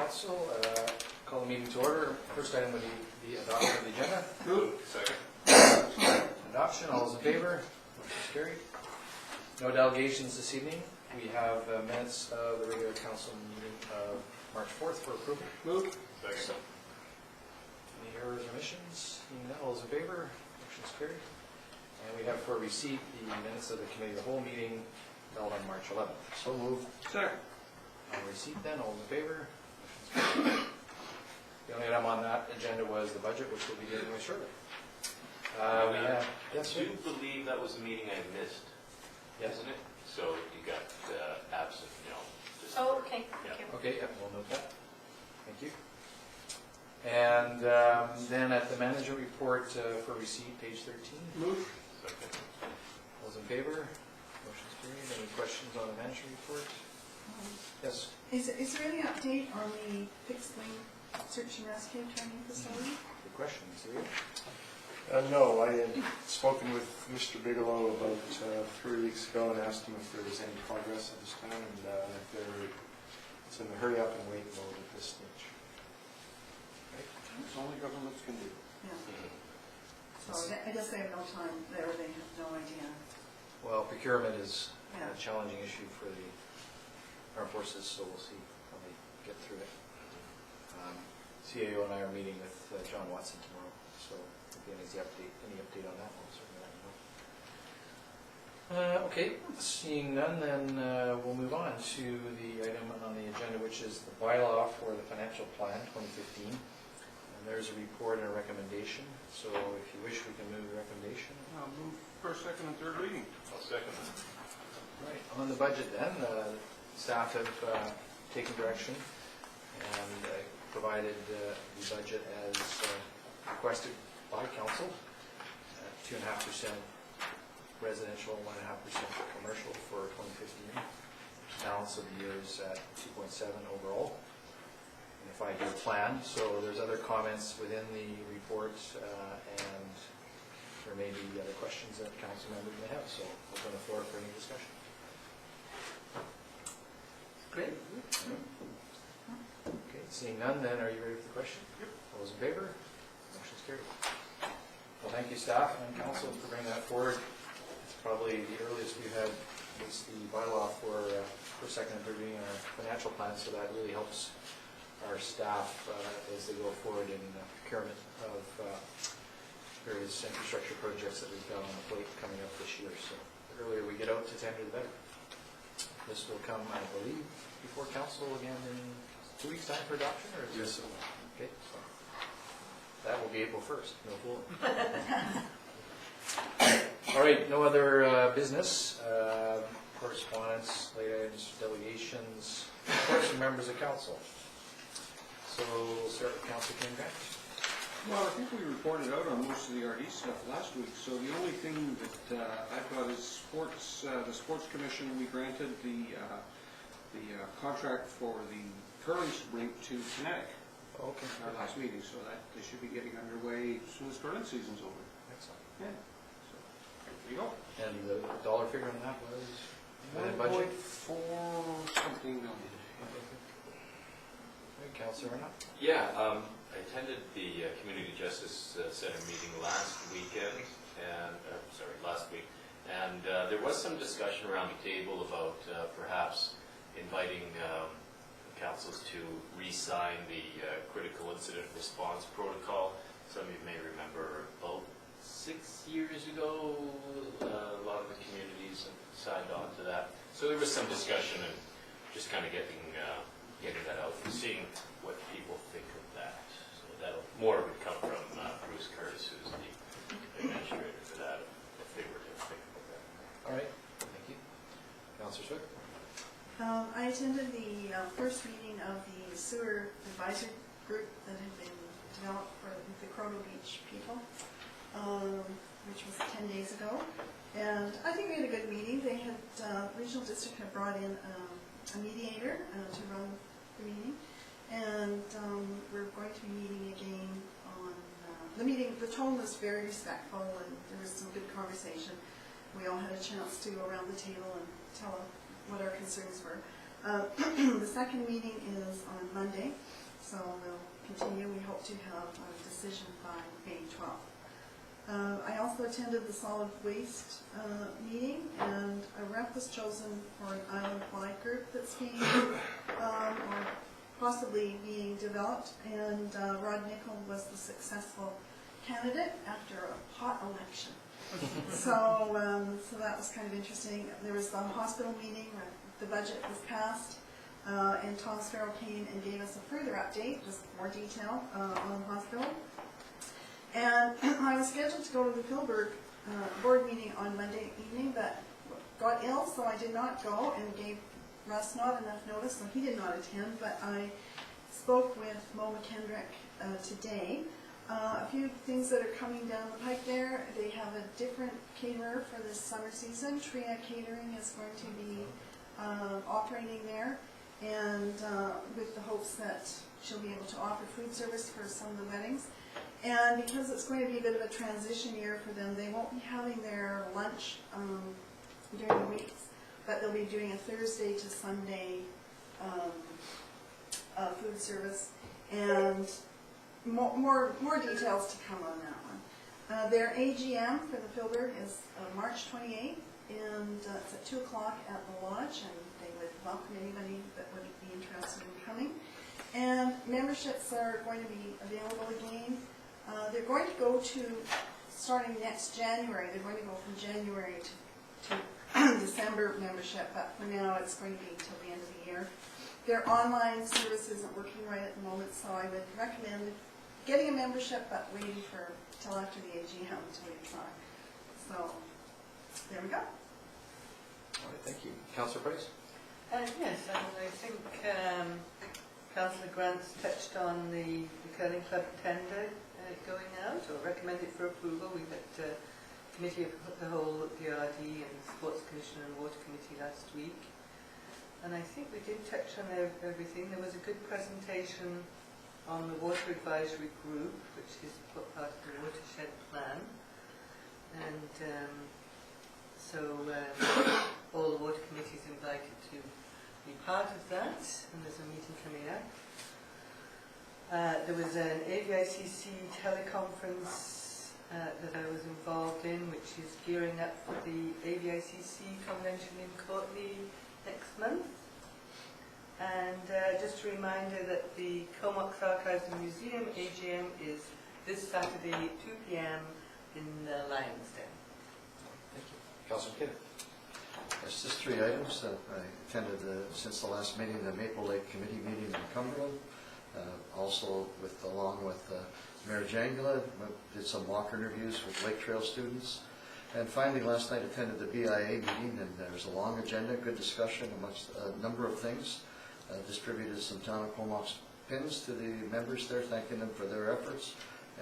Council. Call the meeting to order. First item would be the adoption of the agenda. Move. Second. Adoption. All those in favor? Motion is carried. No delegations this evening. We have minutes of the regular council meeting of March 4th for approval. Move. Second. Any errors or omissions? Seeing none, all those in favor? Motion is carried. And we have for receipt the minutes of the committee of the whole meeting held on March 11th. So moved. Second. On receipt then, all those in favor? Motion is carried. The only item on that agenda was the budget, which we'll be dealing with shortly. We have, yes, I sir? do believe that was a meeting I missed, Yes. isn't it? So you got absent, just. Oh, okay, Yeah. thank you. Okay, yeah, we'll note that. Thank you. And then at the manager report for receipt, page 13. Move. Second. All those in favor? Motion's carried. Any questions on the manager report? Yes. Is there any update on the fixed wing search and rescue training facility? Good question. Celia? No, I had spoken with Mr. Bigelow about 3 weeks ago and asked him if there was any progress at this time, and it's in the hurry up and wait mode at this stage. That's all the governments can do. Yeah. So I guess they have no time there, they have no idea. Well, procurement is Yeah. a challenging issue for the armed forces, so we'll see how they get through it. CAO and I are meeting with John Watson tomorrow, so if there is any update on that, we'll certainly let you know. Okay, seeing none, then we'll move on to the item on the agenda, which is the bylaw for the financial plan 2015. And there's a report and a recommendation, so if you wish, we can move the recommendation. I'll move first, second, and third reading. I'll second that. Right, on the budget then, staff have taken direction and provided the budget as requested by council at 2.5% residential, 1.5% commercial for 2015. Balance of the year is at 2.7 overall. And if I do a plan, so there's other comments within the report and there may be other questions that council members may have, so open the floor for any discussion. Great. Okay, seeing none, then are you ready for the question? Yep. All those in favor? Motion's carried. Well, thank you, staff and council, for bringing that forward. It's probably the earliest we've had at least the bylaw for second and third reading our financial plan, so that really helps our staff as they go forward in procurement of various infrastructure projects that we've got on the plate coming up this year. So the earlier we get out to tender, the better. This will come, I believe, before council again in 2 weeks' time for adoption, or is Yes, it? sir. Okay, so that will be April 1st, no fooling. All right, no other business, correspondence, late items, delegations, reports from members of council. So we'll start with Council King Grant. Well, I think we reported out on most of the RD stuff last week, so the only thing that I've got is sports. The Sports Commission, we granted the contract for the curling rink to Kinetic Okay. in our last meeting, so that they should be getting underway as soon as curling season's over. Excellent. Yeah. So, there you go. And the dollar figure on that was within budget? 1.4 something million. Okay, Councilor Arnott? Yeah, I attended the Community Justice Center meeting last week, and there was some discussion around the table about perhaps inviting councils to re-sign the Critical Incident Response Protocol. Some of you may remember about 6 years ago, a lot of the communities signed on to that. So there was some discussion and just kind of getting that out and seeing what people think of that. So that'll more would come from Bruce Curtis, who's the administrator for that, if they were to think about that. All right, thank you. Councilor Swick? I attended the first meeting of the sewer advisory group that had been developed for the Crono Beach people, which was 10 days ago. And I think we had a good meeting. They had, Regional District had brought in a mediator to run the meeting. And we're going to be meeting again on the meeting. The tone was very respectful and there was some good conversation. We all had a chance to go around the table and tell what our concerns were. The second meeting is on Monday, so we'll continue. We hope to have a decision by May 12th. I also attended the solid waste meeting, and a rep was chosen for an island-wide group that's being, or possibly being developed, and Rod Nickel was the successful candidate after a hot election. So that was kind of interesting. There was the hospital meeting where the budget was passed, and Tom Sparrow came and gave us a further update, just more detail on the hospital. And I was scheduled to go to the Philburg board meeting on Monday evening, but got ill, so I did not go, and gave Russ not enough notice, so he did not attend. But I spoke with Mo McKendrick today. A few things that are coming down the pike there. They have a different caterer for this summer season. Tria Catering is going to be operating there, and with the hopes that she'll be able to offer food service for some of the weddings. And because it's going to be a bit of a transition year for them, they won't be having their lunch during the weeks, but they'll be doing a Thursday to Sunday food service, and more details to come on that one. Their AGM for the Philburg is March 28th, and it's at 2 o'clock at the lodge, and they would welcome anybody that would be interested in coming. And memberships are going to be available again. They're going to go to, starting next January, they're going to go from January to December membership, but for now it's going to be until the end of the year. Their online service isn't working right at the moment, so I would recommend getting a membership but waiting till after the AGM until you try. So, there we go. All right, thank you. Councillor Price? Yes, I think Councillor Grant's touched on the curling club tender going out, or recommended for approval. We had committee of the whole, PRD and Sports Commission and Water Committee last week, and I think we did touch on everything. There was a good presentation on the Water Advisory Group, which is part of the watershed plan, and all the water committees invited to be part of that, and there's a meeting coming up. There was an AVICC teleconference that I was involved in, which is gearing up for the AVICC convention in Courtney next month. And just a reminder that the Comox Archives and Museum AGM is this Saturday, 2 p.m. in the Lions Den. Thank you. Councillor Kidder? Yes, just 3 items that I attended since the last meeting, the Maple Lake Committee meeting in Cumberland. Also, along with Mayor Jangula, did some walk interviews with Lake Trail students. And finally, last night attended the BIA meeting, and there was a long agenda, good discussion amongst a number of things. Distributed some Town of Comox pins to the members there, thanking them for their efforts.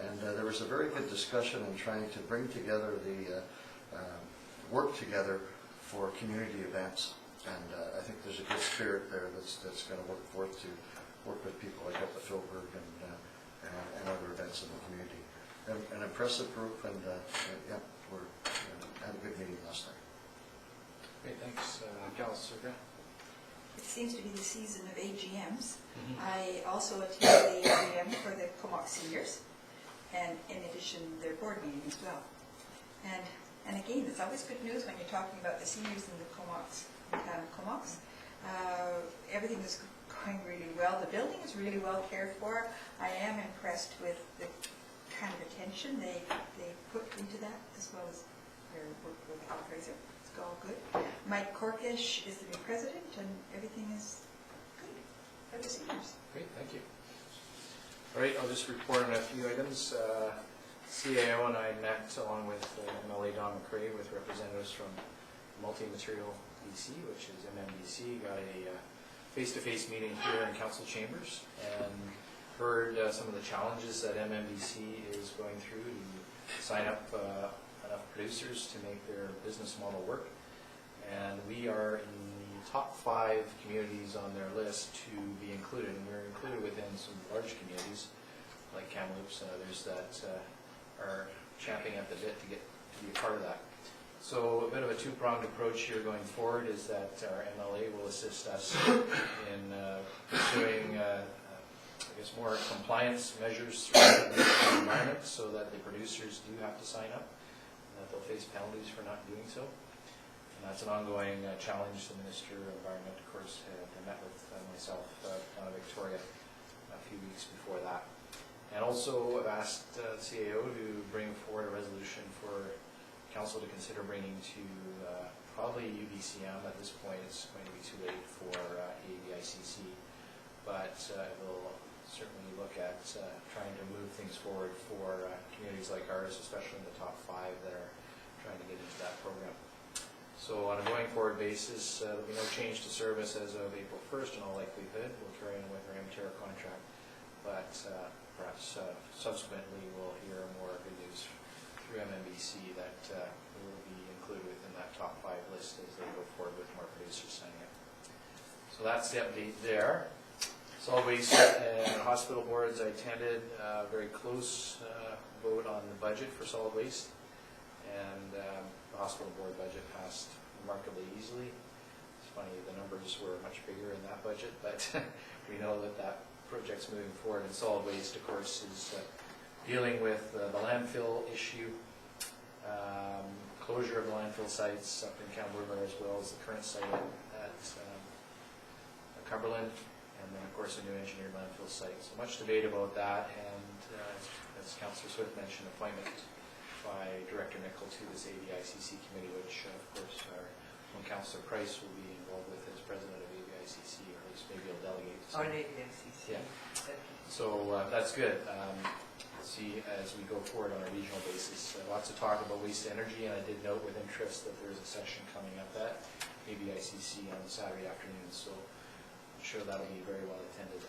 And there was a very good discussion in trying to bring together the work together for community events. And I think there's a good spirit there that's going to look forth to work with people like at the Philburg and other events in the community. An impressive group, and yeah, we had a good meeting last night. Great, thanks. Councillor Grant? It seems to be the season of AGMs. I also attended the AGM for the Comox seniors, and in addition, their board meeting as well. And again, it's always good news when you're talking about the seniors in the Comox, in the town of Comox. Everything is going really well. The building is really well cared for. I am impressed with the kind of attention they put into that, as well as their work with Al Fraser. It's all good. Mike Corkish is the new president, and everything is good for the seniors. Great, thank you. All right, I'll just report on a few items. CAO and I met along with MLA Don McRae with representatives from Multi-Material BC, which is MMBC, got a face-to-face meeting here in council chambers and heard some of the challenges that MMBC is going through to sign up enough producers to make their business model work. And we are in the top 5 communities on their list to be included, and we're included within some large communities like Kamloops and others that are champing at the bit to be a part of that. So a bit of a two-pronged approach here going forward is that our MLA will assist us in pursuing guess, more compliance measures throughout the environment so that the producers do have to sign up, and that they'll face penalties for not doing so. And that's an ongoing challenge. The Minister of Environment, of course, had met with myself down in Victoria a few weeks before that. And also I've asked CAO to bring forward a resolution for Council to consider bringing to probably UBCM. At this point, it's going to be too late for ABICC, but we'll certainly look at trying to move things forward for communities like ours, especially in the top 5 that are trying to get into that program. So on a going forward basis, there'll be no change to service as of April 1st in all likelihood. We'll carry on with our MTERA contract, but perhaps subsequently we'll hear more good news through MMBC that will be included within that top 5 list as they go forward with more producers signing up. So that's the update there. Solid waste and hospital boards, I attended a very close vote on the budget for solid waste, and the hospital board budget passed remarkably easily. It's funny, the numbers were much bigger in that budget, but we know that that project's moving forward. And solid waste, of course, is dealing with the landfill issue, closure of the landfill sites up in Camberwell, as well as the current site at Cumberland, and then of course a new engineered landfill site. So much debate about that, and as Councillor Swift mentioned, appointment by Director Nicol to this ABICC committee, which of course our own Councillor Price will be involved with as president of ABICC, or at least maybe he'll delegate to On some. ABICC. Yeah. So that's good. See, as we go forward on a regional basis, lots of talk about waste energy, and I did note with interest that there's a session coming up at ABICC on Saturday afternoon, so I'm sure that'll be very well attended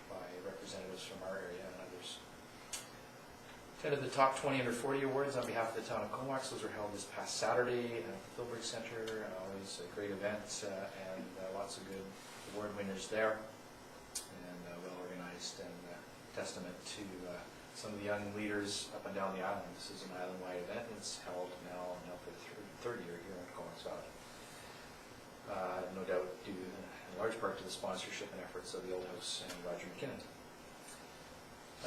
by representatives from our area and others. Attended the top 20 under 40 awards on behalf of the town of Comox. Those were held this past Saturday at the Philbrick Center. Always a great event, and lots of good award winners there, and well organized, and testament to some of the young leaders up and down the island. This is an island-wide event, and it's held now for the third year here in Comox Valley. No doubt due in large part to the sponsorship and efforts of the Old House and Roger McKinnon.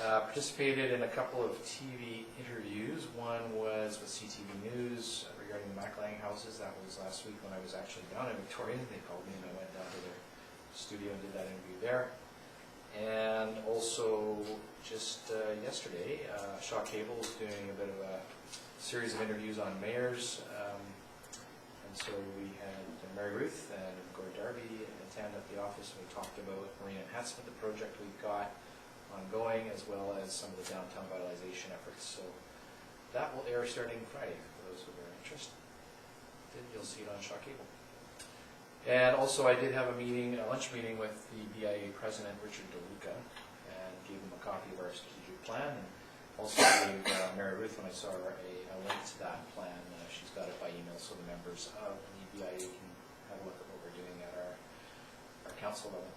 Participated in a couple of TV interviews. One was with CTV News regarding the MacLang houses. That was last week when I was actually down in Victoria. They called me and I went down to their studio and did that interview there. And also just yesterday, Shaw Cable was doing a bit of a series of interviews on mayors. And so we had Mary Ruth and Gord Darby attend at the office, and we talked about marine enhancement, the project we've got ongoing, as well as some of the downtown vitalization efforts. So that will air starting Friday for those who are interested. You'll see it on Shaw Cable. And also I did have a lunch meeting with the BIA President, Richard DeLuca, and gave him a copy of our strategic plan, and also gave Mary Ruth, when I saw her, a link to that plan. She's got it by email, so the members of the BIA can have a look at what we're doing at our council level.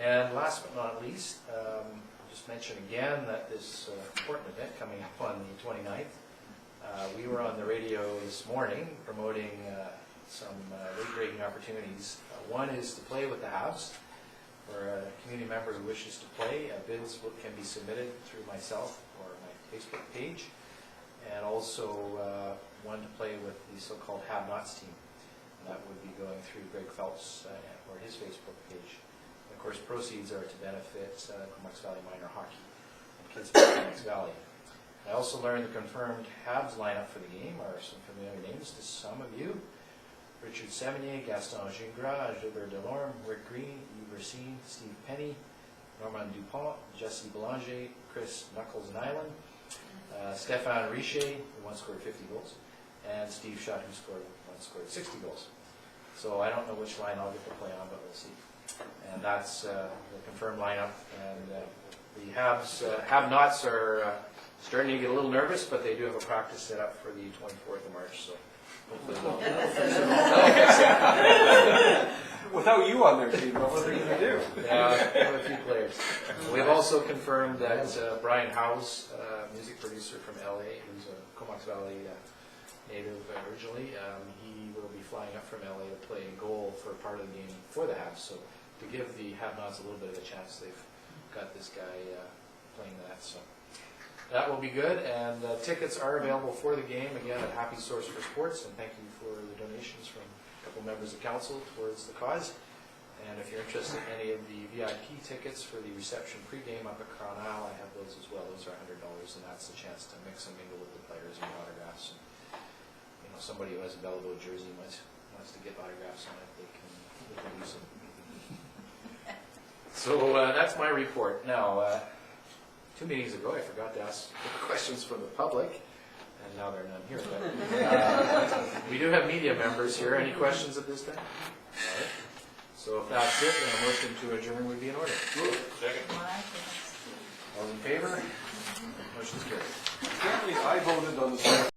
And last but not least, just mention again that this important event coming up on the 29th, we were on the radio this morning promoting some late-breaking opportunities. One is to play with the Habs. For a community member who wishes to play, bids can be submitted through myself or my Facebook page, and also one to play with the so-called Have-Nots team. And that would be going through Greg Phelps or his Facebook page. And of course, proceeds are to benefit Comox Valley Minor Hockey and Kids of Comox Valley. I also learned the confirmed Habs lineup for the game are some familiar names to some of you. Richard Sevigny, Gaston Gingras, Gilbert Delorme, Rick Green, Yves Racine, Steve Penny, Normand Dupont, Jesse Belanger, Chris Knuckles-Nyland, Stéphane Richer, who once scored 50 goals, and Steve Schutt, who once scored 60 goals. So I don't know which line I'll get to play on, but we'll see. And that's the confirmed lineup. And the Habs, Have-Nots are starting to get a little nervous, but they do have a practice set up for the 24th of March. So Without you on their team, what are they going to do? Yeah, we have a few players. We've also confirmed that Brian Howes, music producer from LA, who's a Comox Valley native originally, he will be flying up from LA to play goal for part of the game for the Habs. So to give the have-nots a little bit of a chance. They've got this guy playing that, so that will be good. And tickets are available for the game, again, at Happy Source for Sports, and thank you for the donations from a couple members of council towards the cause. And if you're interested in any of the VIP tickets for the reception pregame up at Crown Isle, I have those as well. Those are $100, and that's the chance to mix and mingle with the players and autographs. And, you know, somebody who has a Belleville jersey wants to get autographs on it, they can use them. So that's my report. Now, 2 meetings ago, I forgot to ask questions from the public, and now there are none here. But, we do have media members here. Any questions at this time? All right. So if that's it, then a motion to adjourn would be in order. Second. All in favor? Motion's carried. Apparently, I voted on the